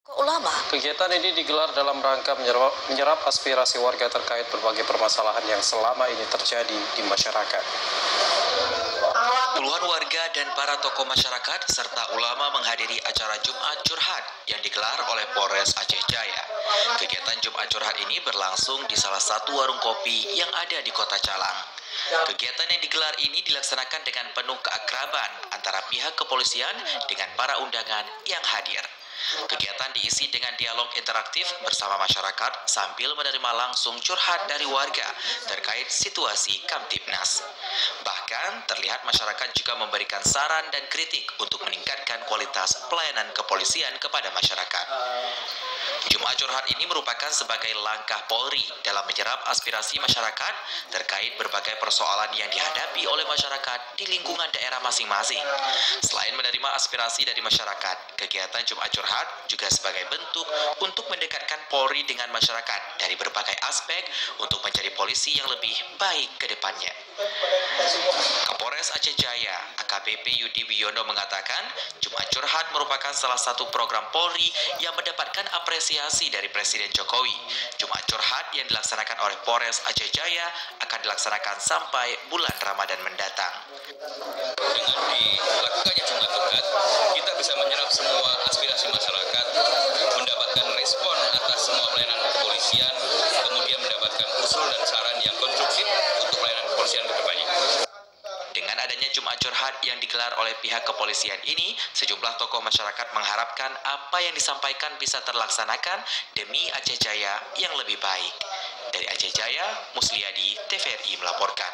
Ulama. Kegiatan ini digelar dalam rangka menyerap aspirasi warga terkait berbagai permasalahan yang selama ini terjadi di masyarakat. Puluhan warga dan para tokoh masyarakat serta ulama menghadiri acara Jumat Curhat yang digelar oleh Polres Aceh Jaya. Kegiatan Jumat Curhat ini berlangsung di salah satu warung kopi yang ada di Kota Calang. Kegiatan yang digelar ini dilaksanakan dengan penuh keakraban antara pihak kepolisian dengan para undangan yang hadir. Kegiatan diisi dengan dialog interaktif bersama masyarakat sambil menerima langsung curhat dari warga terkait situasi Kamtibnas. Bahkan terlihat masyarakat juga memberikan saran dan kritik untuk meningkatkan kualitas pelayanan kepolisian kepada masyarakat. Jumat Curhat ini merupakan sebagai langkah Polri dalam menyerap aspirasi masyarakat terkait berbagai persoalan yang dihadapi oleh masyarakat di lingkungan daerah masing-masing. Selain menerima aspirasi dari masyarakat, kegiatan Jumat Curhat juga sebagai bentuk untuk mendekatkan Polri dengan masyarakat dari berbagai aspek untuk menjadi polisi yang lebih baik ke depannya. Kapolres Aceh Jaya, AKBP Yudi Wiono mengatakan, Jumat Curhat merupakan salah satu program Polri yang mendapatkan apresiasi dari Presiden Jokowi. Jumat Curhat yang dilaksanakan oleh Polres Aceh Jaya akan dilaksanakan sampai bulan Ramadan mendatang. Dengan dilakukannya Jumat Curhat, kita bisa menyerap semua aspirasi masyarakat, mendapatkan respon atas semua pelayanan kepolisian, kemudian mendapatkan usul dan saran yang konstruktif untuk pelayanan kepolisian ke depannya. Dengan adanya Jumat Curhat yang digelar oleh pihak kepolisian ini, sejumlah tokoh masyarakat mengharapkan apa yang disampaikan bisa terlaksanakan demi Aceh Jaya yang lebih baik. Dari Aceh Jaya, Musliadi, TVRI melaporkan.